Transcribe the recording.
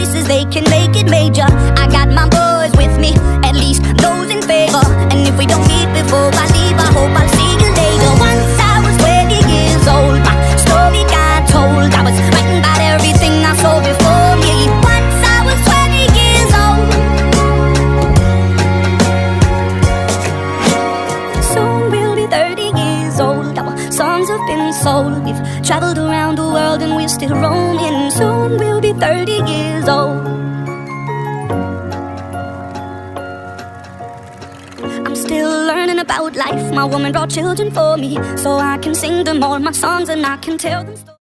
choices, they can make it major. I got my boys with me, at least those in favor. And if we don't meet before I leave, I hope I'll see you later. Once I was 20 years old, my story got told. I was writing about everything I saw before me. Once I was 20 years old. Soon we'll be 30 years old. Our songs have been sold. We've traveled around the world and we're still roaming. Soon we'll be 30 years old. I'm still learning about life. My woman brought children for me, so I can sing them all my songs and I can tell them stories.